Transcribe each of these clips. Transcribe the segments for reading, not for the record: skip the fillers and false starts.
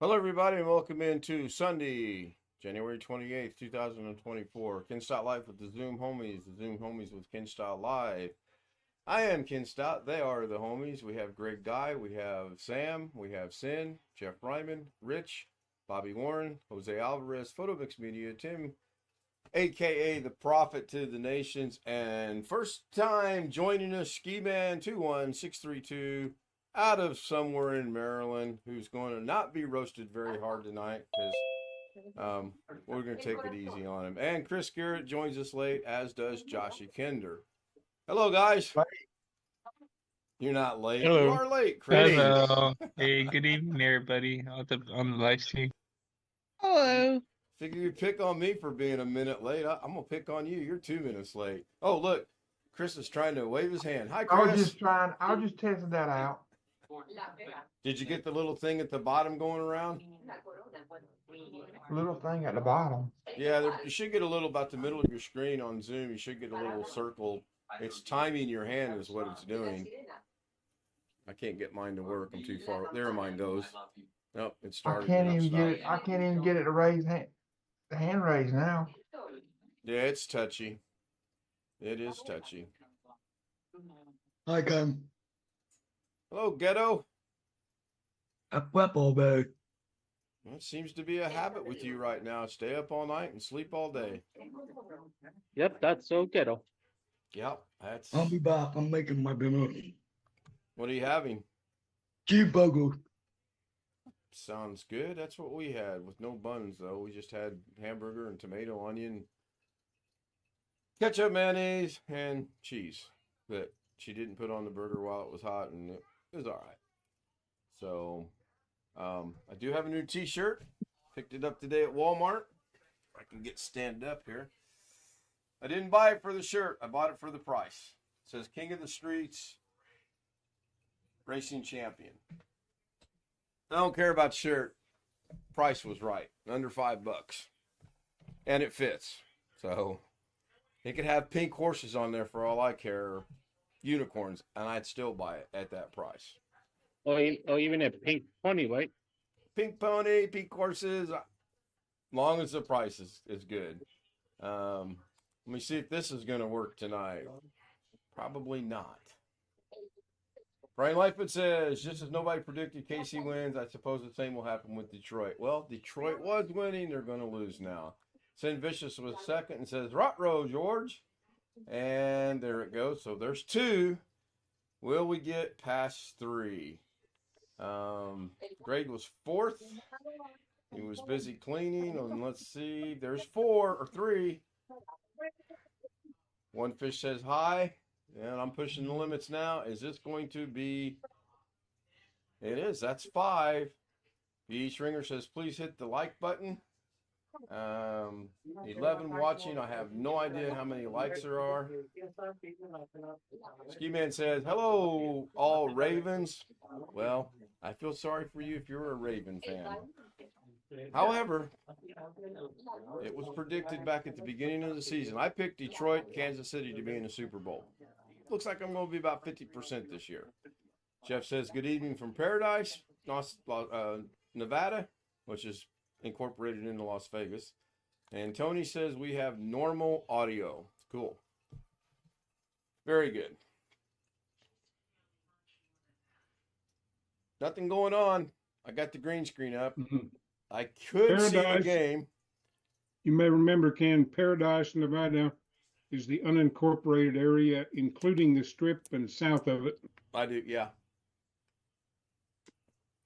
Hello, everybody, and welcome into Sunday, January 28th, 2024. Ken Stott Live with the Zoom Homies, with Ken Stott Live. I am Ken Stott. They are the homies. We have Greg Guy, we have Sam, we have Sin, Jeff Ryman, Rich, Bobby Warren, Jose Alvarez, Photo Mix Media, Tim, a.k.a. the Prophet to the Nations, and first time joining us, Ski Man 21632. Out of somewhere in Maryland, who's going to not be roasted very hard tonight because we're going to take it easy on him. And Chris Garrett joins us late, as does Joshy Kinder. Hello, guys. You're not late. Hello. You are late, Chris. Hello. Hey, good evening, everybody on the live stream. Hello. Figure you pick on me for being a minute late. I'm going to pick on you. You're 2 minutes late. Oh, look. Chris is trying to wave his hand. Hi, Chris. I was just testing that out. Did you get the little thing at the bottom going around? Little thing at the bottom. Yeah, you should get a little about the middle of your screen on Zoom. You should get a little circle. It's timing your hand is what it's doing. I can't get mine to work. I'm too far. There mine goes. Nope, it started. I can't even get it to raise the hand raise now. Yeah, it's touchy. It is touchy. Hi, Ken. Hello, Ghetto. Up all day. Well, it seems to be a habit with you right now. Stay up all night and sleep all day. Yep, that's so ghetto. Yep, that's. I'll be back. I'm making my dinner. What are you having? Cheeseburger. Sounds good. That's what we had with no buns, though. We just had hamburger and tomato, onion, ketchup, mayonnaise, and cheese. But she didn't put on the burger while it was hot, and it was all right. So, I do have a new T-shirt. Picked it up today at Walmart. I can get stand up here. I didn't buy it for the shirt. I bought it for the price. It says King of the Streets, Racing Champion. I don't care about the shirt. Price was right. Under $5. And it fits. So, it could have pink horses on there for all I care. Or unicorns. And I'd still buy it at that price. Or even a pink pony, right? Pink pony, pink horses. Long as the price is good. Let me see if this is going to work tonight. Probably not. Brian Lightfoot says, just as nobody predicted KC wins, I suppose the same will happen with Detroit. Well, Detroit was winning. They're going to lose now. Sin Vicious was second and says, Rot-row, George. And there it goes. So there's 2. Will we get past 3? Greg was 4th. He was busy cleaning. And let's see. There's 4 or 3. One Fish says hi. And I'm pushing the limits now. Is this going to be? It is. That's 5. B. Stringer says, please hit the like button. 11 watching. I have no idea how many likes there are. Ski Man says, hello, all Ravens. Well, I feel sorry for you if you're a Raven fan. However, it was predicted back at the beginning of the season. I picked Detroit, Kansas City to be in the Super Bowl. Looks like I'm going to be about 50% this year. Jeff says, good evening from Paradise, Nevada, which is incorporated into Las Vegas. And Tony says we have normal audio. Cool. Very good. Nothing going on. I got the green screen up. I could see the game. You may remember, Ken, Paradise, Nevada is the unincorporated area, including the Strip and south of it. I do, yeah.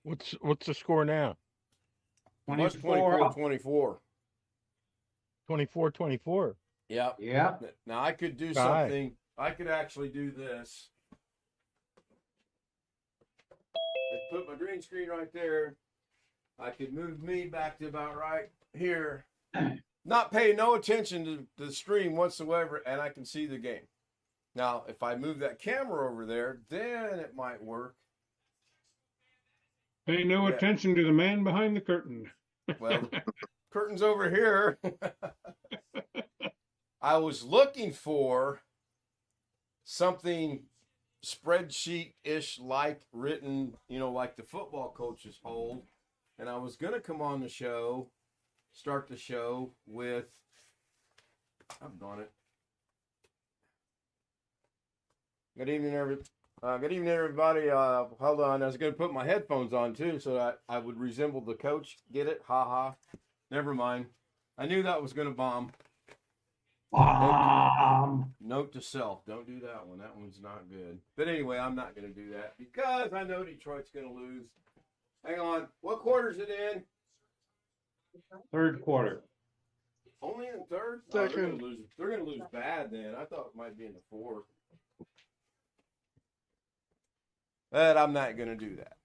What's the score now? 24-24. 24-24. Yeah. Yeah. Now I could do something. I could actually do this. I put my green screen right there. I could move me back to about right here. Not pay no attention to the stream whatsoever, and I can see the game. Now, if I move that camera over there, then it might work. Pay no attention to the man behind the curtain. Well, curtain's over here. I was looking for something spreadsheet-ish like written, like the football coaches hold. and I was gonna come on the show, start the show with. I'm on it. Good evening, everybody. Hold on. I was going to put my headphones on too, so that I would resemble the coach. Get it? Ha ha. Never mind. I knew that was going to bomb. Note to self: don't do that one. That one's not good. But anyway, I'm not going to do that because I know Detroit's going to lose. Hang on. What quarter's it in? Third quarter. Only in third. Oh, they're going to lose. They're going to lose bad. Then I thought it might be in the fourth. But I'm not going to do that.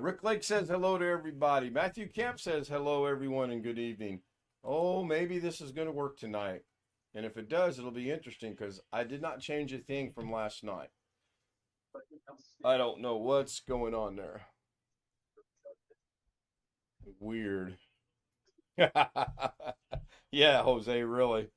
Rick Lake says hello to everybody. Matthew Kemp says hello, everyone, and good evening. Oh, maybe this is going to work tonight. And if it does, it'll be interesting because I did not change a thing from last night. I don't know what's going on there. Weird. Yeah, Jose, really.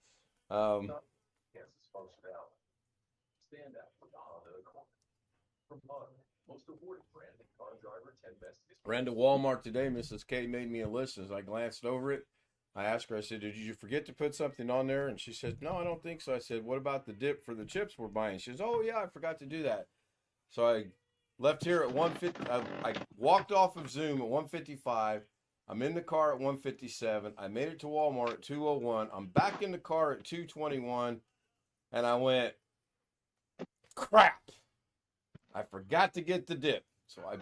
Ran to Walmart today. Mrs. K made me a list. As I glanced over it, I asked her, I said, did you forget to put something on there? And she said, no, I don't think so. I said, what about the dip for the chips we're buying? She says, oh, yeah, I forgot to do that. So I left here at 1:50. I walked off of Zoom at 1:55. I'm in the car at 1:57. I made it to Walmart at 2:01. I'm back in the car at 2:21. And I went, crap. I forgot to get the dip. So I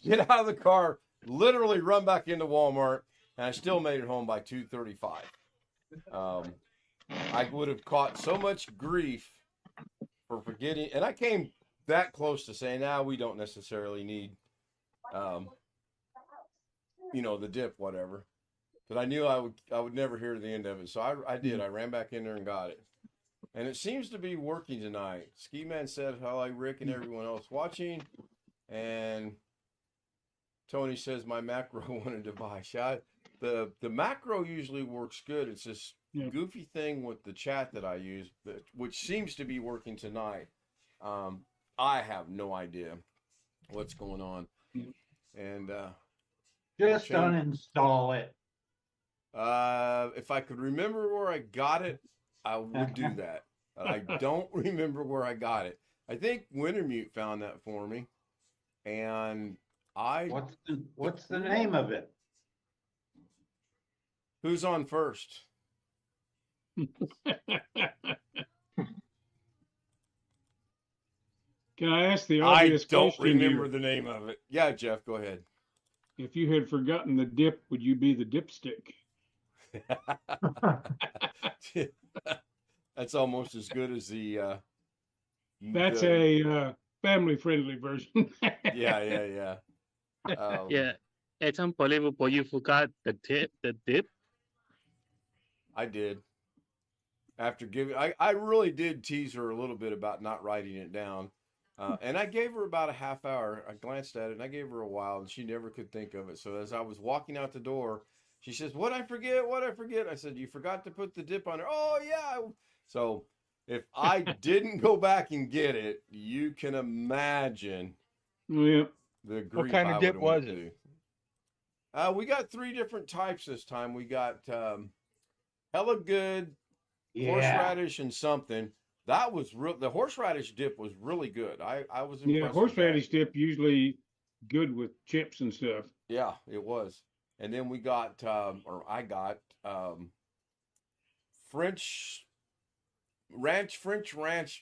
get out of the car, literally run back into Walmart, and I still made it home by 2:35. I would have caught so much grief for forgetting, and I came that close to saying, we don't necessarily need, the dip, whatever. But I knew I would never hear the end of it. So I did. I ran back in there and got it. And it seems to be working tonight. Ski Man said hello, Rick and everyone else watching. And Tony says my macro wanted to buy shot. The macro usually works good. It's this goofy thing with the chat that I use, which seems to be working tonight. I have no idea what's going on. And Just uninstall it. If I could remember where I got it, I would do that. I don't remember where I got it. I think Wintermute found that for me. And What's the name of it? Who's on first? Can I ask the I obvious don't question remember here? the name of it. Yeah, Jeff, go ahead. If you had forgotten the dip, would you be the dipstick? That's almost as good as the That's a family-friendly version. yeah. Yeah, it's unbelievable. You forgot the dip. I did. After giving, I really did tease her a little bit about not writing it down. And I gave her about a half hour. I glanced at it and I gave her a while and she never could think of it. So as I was walking out the door, she says, what'd I forget? I said, you forgot to put the dip on there. Oh, yeah. So if I didn't go back and get it, you can imagine Yeah. the grief. What kind of dip was it? We got 3 different types this time. We got hella good, horseradish and something. That was real. The horseradish dip was really good. I was impressed. Yeah, horseradish dip usually good with chips and stuff. Yeah, it was. And then we got, I got French ranch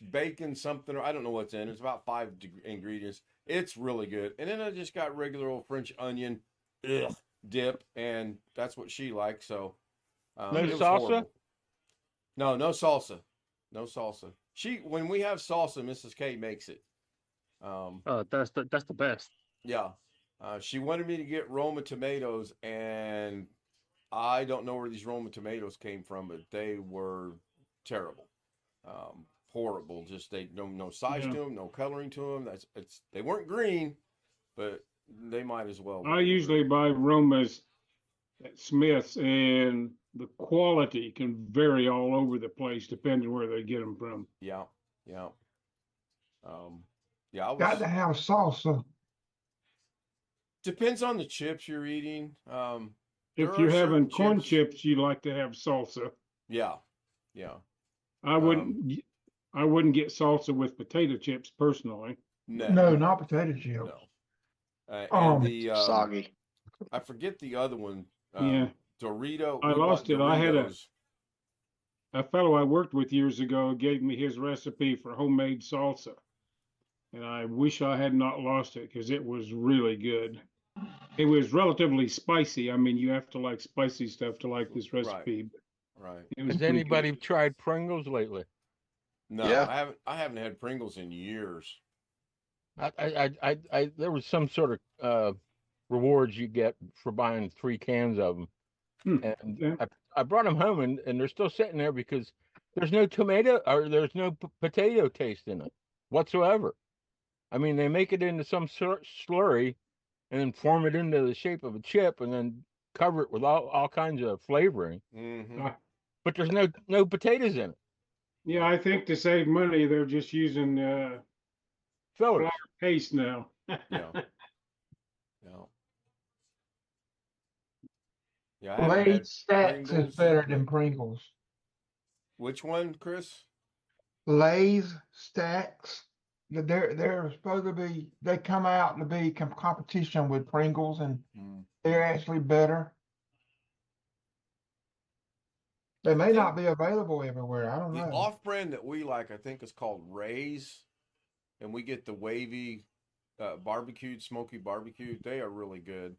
bacon something, or I don't know what's in it. It's about 5 ingredients. It's really good. And then I just got regular old French onion dip, and that's what she likes. So No salsa? Horrible. No salsa. No salsa. When we have salsa, Mrs. K makes it. That's the best. Yeah. She wanted me to get Roma tomatoes, and I don't know where these Roma tomatoes came from, but they were terrible. Horrible. Just no size to them, no coloring to them. They weren't green, but they might as well. I usually buy Romas at Smith's, and the quality can vary all over the place depending where they get them from. Yeah. Got to have salsa. Depends on the chips you're eating. There If are you're certain having corn chips- chips, you like to have salsa. Yeah, yeah. I wouldn't get salsa with potato chips personally. No, not potato chips. No. And Um, the Soggy. I forget the other one. Yeah. Dorito. I we lost bought it. I had Doritos. a fellow I worked with years ago gave me his recipe for homemade salsa. And I wish I had not lost it because it was really good. It was relatively spicy. I mean, you have to like spicy stuff to like this recipe. But Right. it was Has pretty anybody good. tried Pringles lately? No, Yeah. I haven't had Pringles in years. There was some sort of rewards you get for buying 3 cans of them, Hmm, and yeah. I brought them home, and they're still sitting there because there's no tomato or there's no potato taste in it whatsoever. I mean, they make it into some sort slurry, and then form it into the shape of a chip, and then cover it with all kinds of flavoring. Mm-hmm. But there's no potatoes in it. Yeah, I think to save money, they're just using Fillers. paste now. Yeah. No. Yeah, I haven't had Lay's Stacks is Pringles. better than Pringles. Which one, Chris? Lay's Stacks. They're supposed to be. They come out to be competition with Pringles, and they're actually better. They may not be available everywhere. I don't The know. off-brand that we like, I think, is called Ray's, and we get the wavy barbecued, smoky barbecue. They are really good.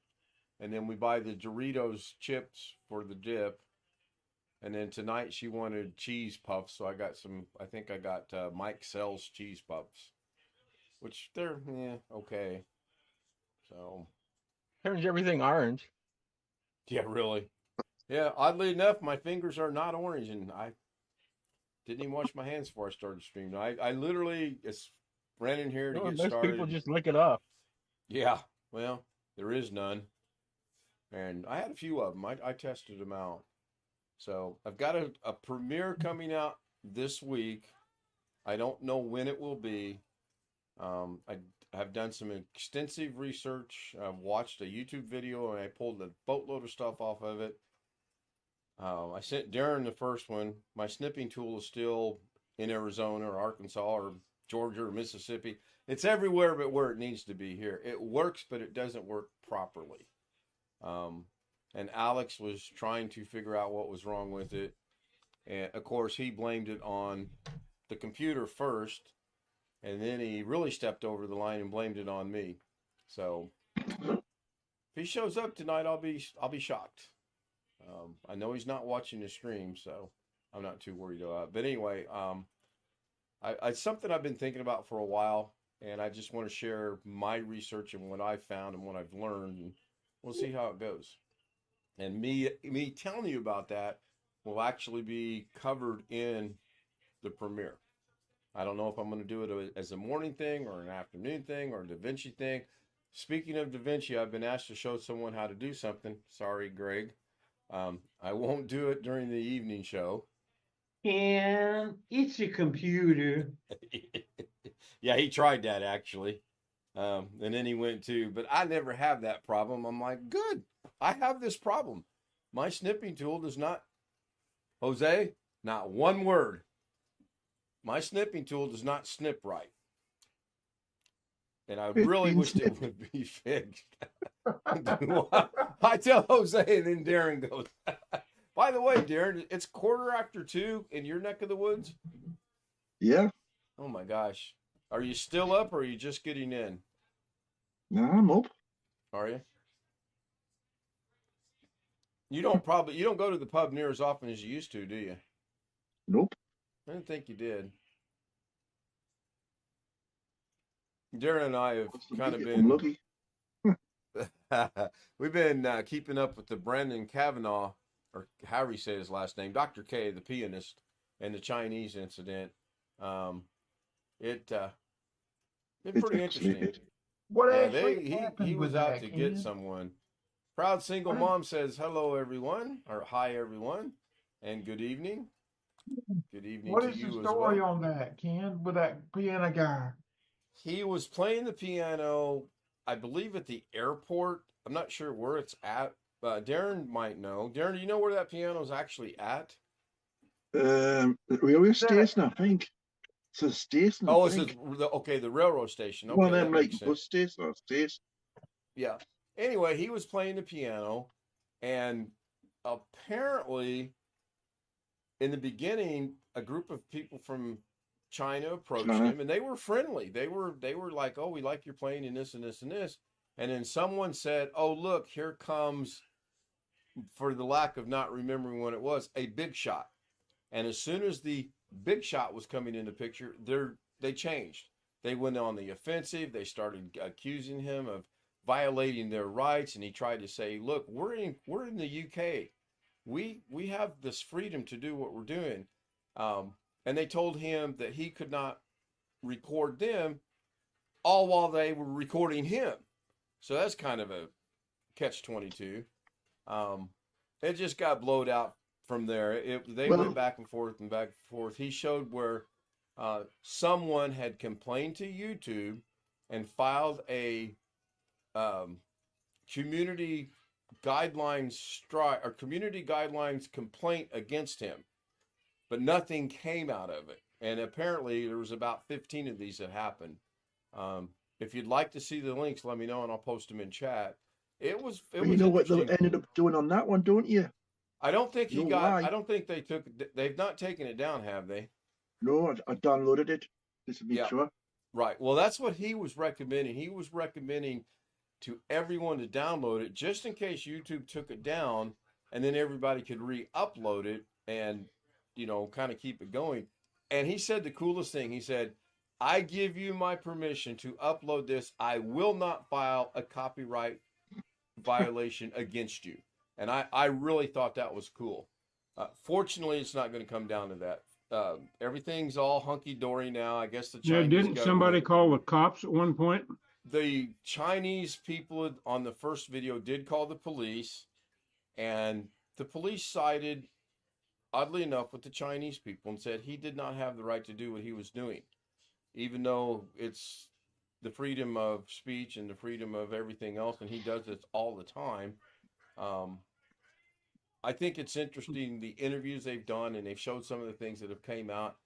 And then we buy the Doritos chips for the dip. And then tonight she wanted cheese puffs, so I got some. I think I got Mike Sells cheese puffs, which they're okay. So Turns everything orange. yeah, really. Yeah, oddly enough, my fingers are not orange, and I didn't even wash my hands before I started streaming. I literally ran in here to Well, get most started. people just lick it off. Yeah, well, there is none. And I had a few of them. I tested them out. So I've got a premiere coming out this week. I don't know when it will be. I have done some extensive research. I've watched a YouTube video, and I pulled a boatload of stuff off of it. I sent Darren the first one. My snipping tool is still in Arizona or Arkansas or Georgia or Mississippi. It's everywhere but where it needs to be here. It works, but it doesn't work properly. And Alex was trying to figure out what was wrong with it. And of course, he blamed it on the computer first, and then he really stepped over the line and blamed it on me. So if he shows up tonight, I'll be shocked. I know he's not watching the stream, so I'm not too worried about it. But anyway, it's something I've been thinking about for a while, and I just want to share my research and what I've found and what I've learned, and we'll see how it goes. And me telling you about that will actually be covered in the premiere. I don't know if I'm going to do it as a morning thing or an afternoon thing or a Da Vinci thing. Speaking of Da Vinci, I've been asked to show someone how to do something. Sorry, Greg. I won't do it during the evening show. And it's a computer. Yeah, he tried that actually. And then he went to, but I never have that problem. I'm like, good. I have this problem. My snipping tool does not, Jose, not one word. My snipping tool does not snip right. And I really wished it would be fixed. I tell Jose, and then Darren goes, by the way, Darren, it's 2:15 in your neck of the woods? Yeah. Oh my gosh. Are you still up or are you just getting in? No, I'm up. Are you? You don't go to the pub near as often as you used to, do you? Nope. I didn't think you did. Darren and I have kind of I'm been lucky. we've been keeping up with the Brandon Kavanaugh, or however you say his last name, Dr. K, the pianist, and the Chinese incident. It's pretty interesting. What Yeah, actually happened he was with out that, to Ken? get someone. Proud single mom says hello everyone, or hi everyone, and good evening. Good evening What to is the you as story well. on that, Ken, with that piano guy? He was playing the piano I believe at the airport. I'm not sure where it's at. Darren might know. Darren, do you know where that piano is actually at? The railway station, I think. It's a station, I Oh, it's think. the railroad station. Okay, One of that them, like, makes sense. bus station or station. Yeah. Anyway, he was playing the piano, and apparently, in the beginning, a group of people from China approached him, and they were friendly. They were like, "Oh, we like your playing in this and this and this." And then someone said, "Oh, look, here comes," for the lack of not remembering what it was, a big shot. And as soon as the big shot was coming into picture, they changed. They went on the offensive. They started accusing him of violating their rights, and he tried to say, "Look, we're in the UK. We have this freedom to do what we're doing." And they told him that he could not record them, all while they were recording him. So that's kind of a catch-22. It just got blowed out from there. They went back and forth and back and forth. He showed where someone had complained to YouTube and filed a community guidelines complaint against him, but nothing came out of it. And apparently there was about 15 of these that happened. If you'd like to see the links, let me know and I'll post them in chat. It was You know what they ended up doing on that one, don't you? I don't think You know why? I don't think they've not taken it down, have they? No, I downloaded it just to be Yeah. sure. Right. Well, that's what he was recommending. He was recommending to everyone to download it just in case YouTube took it down, and then everybody could re-upload it and, kind of keep it going. And he said the coolest thing. He said, "I give you my permission to upload this. I will not file a copyright violation against you." And I really thought that was cool. Fortunately, it's not going to come down to that. Everything's all hunky-dory now. I guess the Chinese didn't somebody government- call the cops at one point? The Chinese people on the first video did call the police, and the police sided, oddly enough, with the Chinese people and said he did not have the right to do what he was doing, even though it's the freedom of speech and the freedom of everything else, and he does this all the time. I think it's interesting, the interviews they've done, and they've showed some of the things that have came out.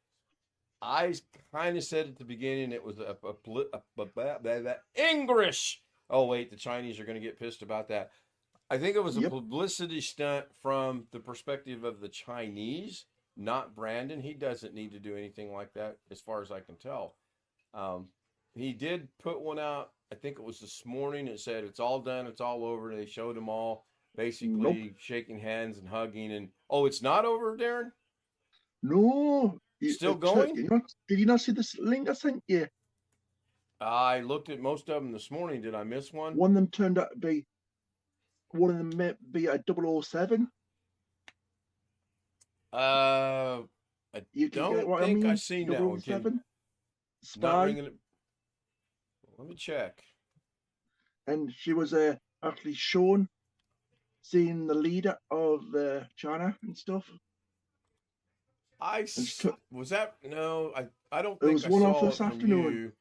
I kind of said at the beginning it was a English. Oh, wait, the Chinese are going to get pissed about that. I think it was a publicity stunt from the perspective of the Chinese, not Brandon. He doesn't need to do anything like that, as far as I can tell. He did put one out, I think it was this morning. It said it's all done, it's all over. They showed them all basically shaking hands and hugging. And it's not over, Darren? No. Still going? Did you not see this link I sent you? I looked at most of them this morning. Did I miss one? One of them turned out to be, one of them may be a 007. I don't think I've seen that one. 007? Not Spy. ringing it. Let me check. And she was actually shown seeing the leader of China and stuff. Was that? No, I don't There think was I one saw off this it from afternoon. you.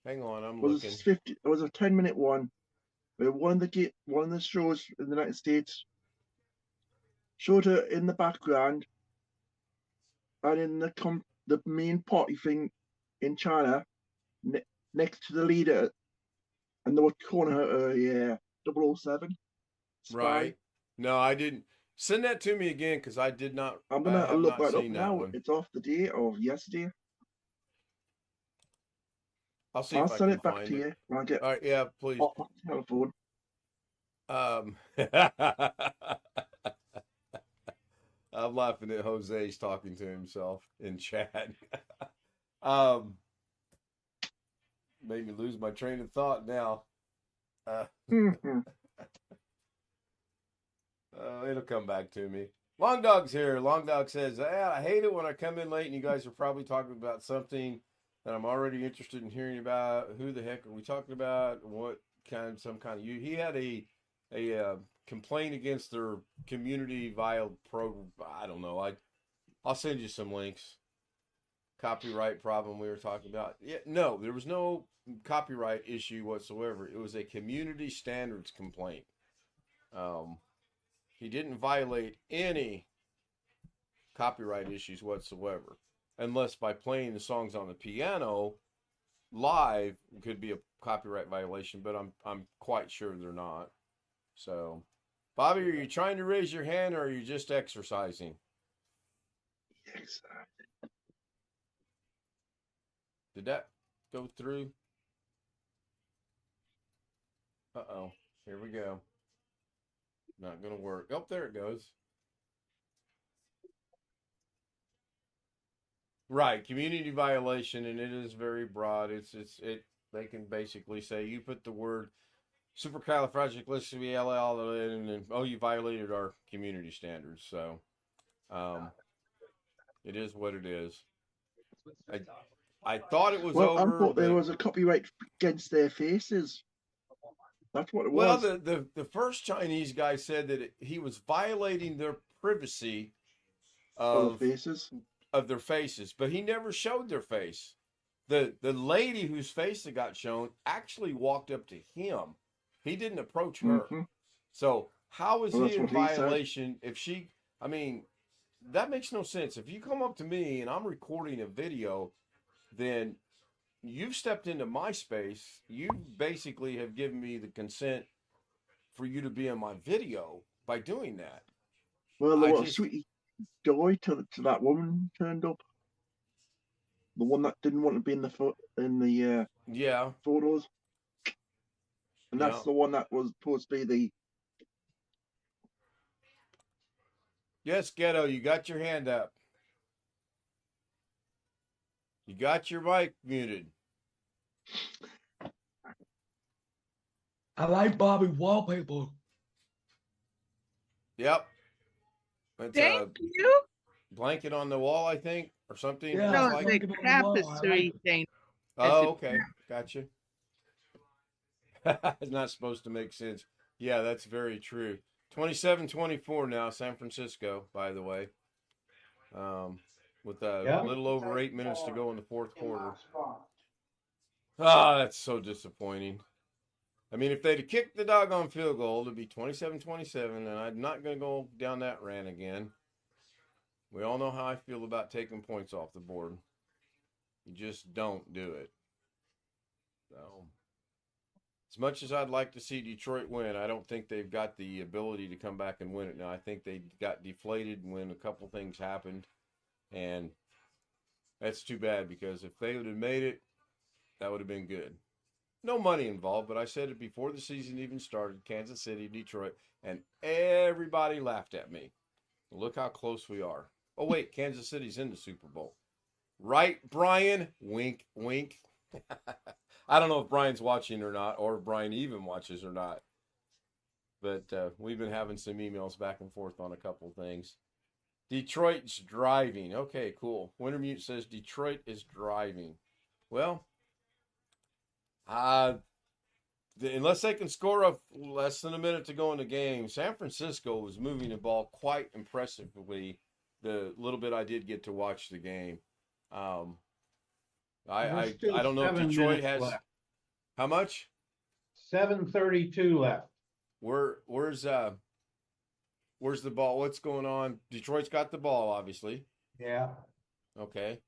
Hang on, I'm It was looking. It was a 10-minute one. Where one of the shows in the United States showed her in the background, and in the main party thing in China, next to the leader, and they were calling her 007 spy. Right. No, I didn't. Send that to me again, because I did not. I'm gonna look that up that now. one. It's off the day of yesterday. I'll see I'll if I send can it back find to it. you when I get All right, yeah, please. off my telephone. I'm laughing at Jose's talking to himself in chat. Made me lose my train of thought now. It'll come back to me. Long Dog's here. Long Dog says, I hate it when I come in late and you guys are probably talking about something that I'm already interested in hearing about. Who the heck are we talking about? What kind? He had a complaint against their community via pro. I don't know. I'll send you some links. copyright problem we were talking about. Yeah, no, there was no copyright issue whatsoever. It was a community standards complaint. He didn't violate any copyright issues whatsoever, unless by playing the songs on the piano live could be a copyright violation, but I'm quite sure they're not. So, Bobby, are you trying to raise your hand or are you just exercising? Yes. Did that go through? Uh-oh. Here we go. Not going to work. Oh, there it goes. Right, community violation, and it is very broad. They can basically say you put the word supercalifragilisticexpialidocious in, and oh, you violated our community standards. So, it is what it is. I thought it was Well, over. I thought there but- was a copyright against their faces. That's what it Well, was. the first Chinese guy said that he was violating their privacy Other faces. of their faces, but he never showed their face. The lady whose face that got shown actually walked up to him. He didn't approach her. Mhm. So how is Well, he that's in what he said. violation if she? I mean, that makes no sense. If you come up to me and I'm recording a video, then you've stepped into my space. You basically have given me the consent for you to be in my video by doing that. Well, I there was just- a sweet joy to that woman turned up. The one that didn't want to be in the Yeah. photos. And that's Yeah. the one that was supposed to be the. Yes, Ghetto, you got your hand up. You got your mic muted. I like Bobby wallpaper. Yep. It's Thank you. blanket on the wall, I think, or something. Yeah, No, like. like- the Blanket on the wall, I tapestry like- thing. Oh, okay. Gotcha. It's not supposed to make sense. Yeah, that's very true. 27-24 now, San Francisco, by the way. With a Yeah. little over 8 minutes to go in the fourth In my quarter. spot. Ah, that's so disappointing. I mean, if they'd have kicked the doggone field goal, it'd be 27-27, and I'm not going to go down that rant again. We all know how I feel about taking points off the board. You just don't do it. So, as much as I'd like to see Detroit win, I don't think they've got the ability to come back and win it now. I think they got deflated when a couple things happened, and that's too bad because if they would have made it, that would have been good. No money involved, but I said it before the season even started, Kansas City, Detroit, and everybody laughed at me. Look how close we are. Oh, wait, Kansas City's in the Super Bowl. Right, Brian? Wink, wink. I don't know if Brian's watching or not, or if Brian even watches or not. But we've been having some emails back and forth on a couple things. Detroit's driving. Okay, cool. Wintermute says Detroit is driving. Well, unless they can score up less than a minute to go in the game, San Francisco was moving the ball quite impressively. The little bit I did get to watch the game. I don't know if Detroit has left. how much. 7:32 left. Where's the ball? What's going on? Detroit's got the ball, obviously. Yeah. Okay.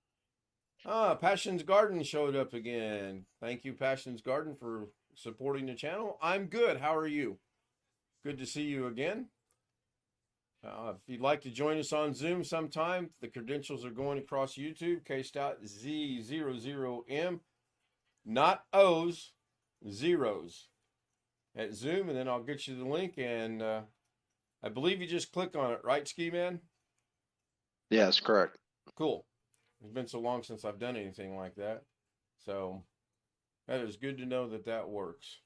Passion's Garden showed up again. Thank you, Passion's Garden, for supporting the channel. I'm good. How are you? Good to see you again. If you'd like to join us on Zoom sometime, the credentials are going across YouTube. K.Z00M, not O's, zeros at Zoom, and then I'll get you the link. And I believe you just click on it, right, Ski Man? Yes, correct. Cool. It's been so long since I've done anything like that. So that is good to know that that works.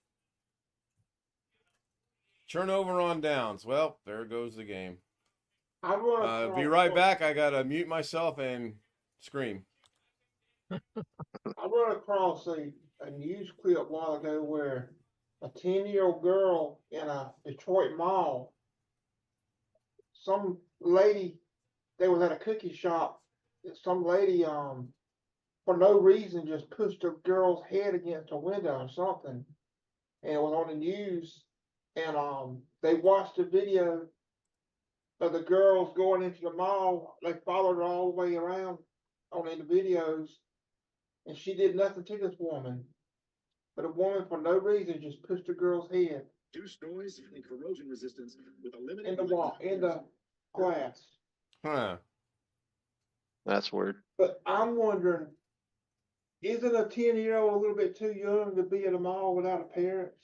Turnover on downs. Well, there goes the game. Be right back. I got to mute myself and scream. I run across a news clip a while ago where a 10-year-old girl in a Detroit mall, some lady, they was at a cookie shop, some lady for no reason, just pushed a girl's head against a window or something. And it was on the news. And they watched the video of the girls going into the mall. They followed her all the way around on in the videos. And she did nothing to this woman. But a woman, for no reason, just pushed a girl's head. Reduced noise and corrosion resistance with a limited In the wall, in the glass. Huh. That's weird. But I'm wondering, isn't a 10-year-old a little bit too young to be at a mall without a parents?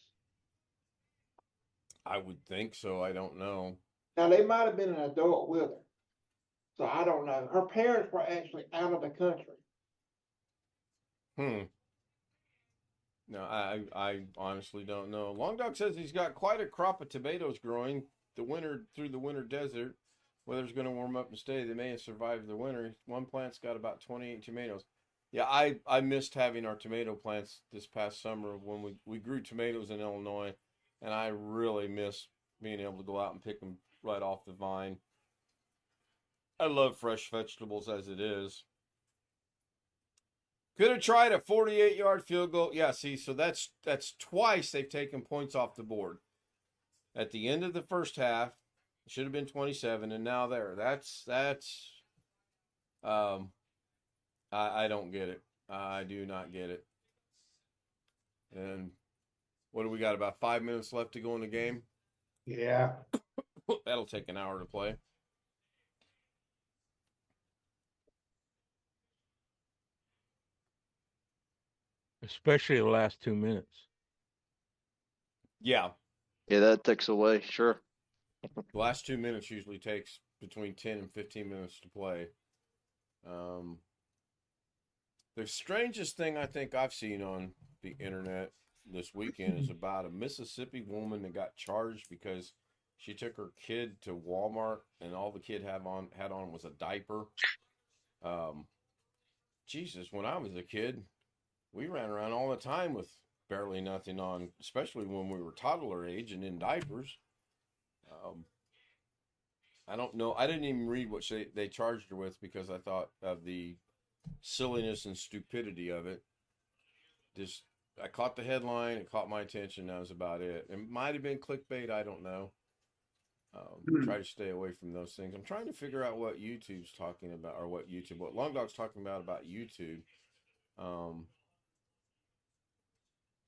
I would think so. I don't know. Now, they might have been an adult with her. So I don't know. Her parents were actually out of the country. No, I honestly don't know. Long Dog says he's got quite a crop of tomatoes growing through the winter desert. Weather's going to warm up and stay. They may have survived the winter. One plant's got about 28 tomatoes. Yeah, I missed having our tomato plants this past summer when we grew tomatoes in Illinois, and I really miss being able to go out and pick them right off the vine. I love fresh vegetables as it is. Could have tried a 48-yard field goal. Yeah, see, so that's twice they've taken points off the board. At the end of the first half, it should have been 27, and now there. I don't get it. I do not get it. And what do we got? About 5 minutes left to go in the game? Yeah. That'll take an hour to play. Especially the last 2 minutes. Yeah. Yeah, that takes away. Sure. The last 2 minutes usually takes between 10 and 15 minutes to play. The strangest thing I think I've seen on the internet this weekend is about a Mississippi woman that got charged because she took her kid to Walmart and all the kid had on was a diaper. Jesus, when I was a kid, we ran around all the time with barely nothing on, especially when we were toddler age and in diapers. I don't know. I didn't even read what they charged her with because I thought of the silliness and stupidity of it. I caught the headline. It caught my attention. That was about it. It might have been clickbait. I don't know. Try to stay away from those things. I'm trying to figure out what YouTube's talking about, or what Long Dog's talking about YouTube.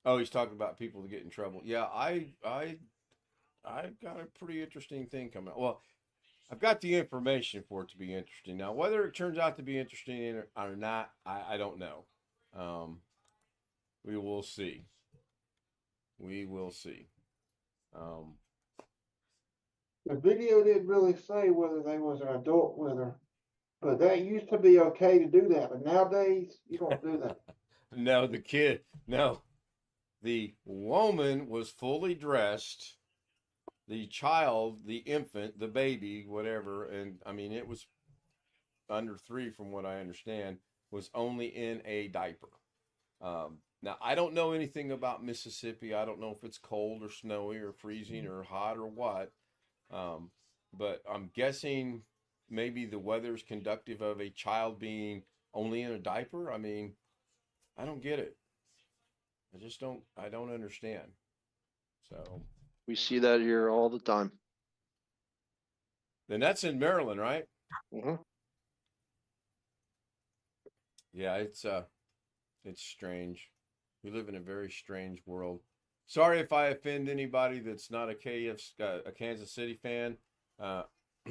Oh, he's talking about people that get in trouble. Yeah, I've got a pretty interesting thing coming up. Well, I've got the information for it to be interesting. Now, whether it turns out to be interesting or not, I don't know. We will see. We will see. The video didn't really say whether they was an adult with her, but that used to be okay to do that. But nowadays, you don't do that. No, the woman was fully dressed. The child, the infant, the baby, whatever, and I mean, it was under 3 from what I understand, was only in a diaper. Now, I don't know anything about Mississippi. I don't know if it's cold or snowy or freezing or hot or what. But I'm guessing maybe the weather's conducive of a child being only in a diaper. I mean, I don't get it. I don't understand. So We see that here all the time. then that's in Maryland, right? Mm-hmm. Yeah, it's strange. We live in a very strange world. Sorry if I offend anybody that's not a Kansas City fan,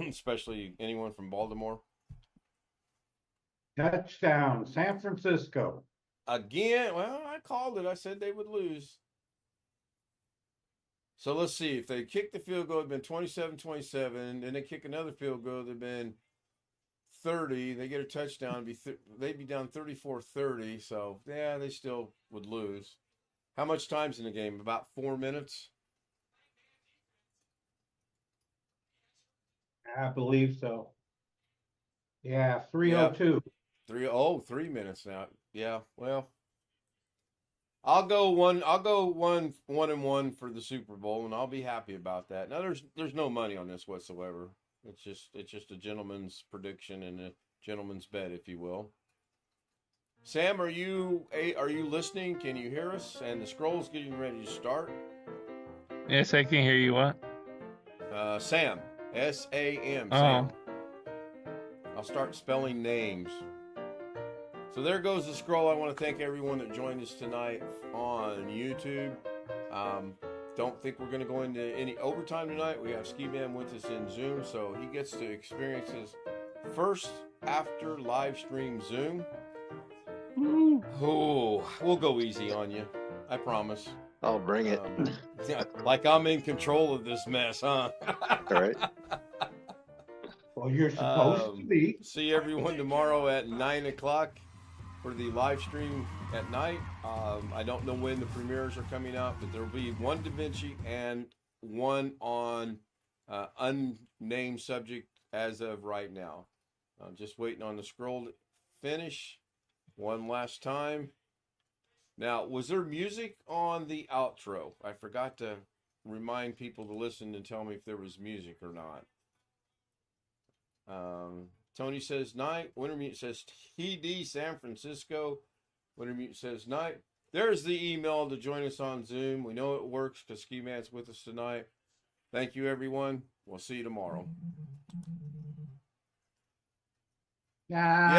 especially anyone from Baltimore. Touchdown, San Francisco. Again, well, I called it. I said they would lose. So let's see. If they kick the field goal, it'd been 27-27. Then they kick another field goal, it'd been 30. They get a touchdown, they'd be down 34-30. So, yeah, they still would lose. How much time's in the game? About 4 minutes? I believe so. Yeah, 3:02. 3 minutes now. Yeah, well, I'll go one and one for the Super Bowl, and I'll be happy about that. Now, there's no money on this whatsoever. It's just a gentleman's prediction and a gentleman's bet, if you will. Sam, are you listening? Can you hear us? And the scroll's getting ready to start. Yes, I can hear you. What? Sam, S-A-M. Oh. Sam. I'll start spelling names. So there goes the scroll. I want to thank everyone that joined us tonight on YouTube. Don't think we're going to go into any overtime tonight. We have Ski Man with us in Zoom, so he gets to experience his first after live stream Zoom. Oh, we'll go easy on you. I promise. I'll bring it. Yeah, like I'm in control of this mess, huh? All right. Well, you're supposed to be. See everyone tomorrow at 9 o'clock for the live stream at night. I don't know when the premieres are coming out, but there will be one Da Vinci and one on unnamed subject as of right now. I'm just waiting on the scroll to finish one last time. Now, was there music on the outro? I forgot to remind people to listen and tell me if there was music or not. Tony says night. Wintermute says TD San Francisco. Wintermute says night. There's the email to join us on Zoom. We know it works because Ski Man's with us tonight. Thank you, everyone. We'll see you tomorrow. Yeah.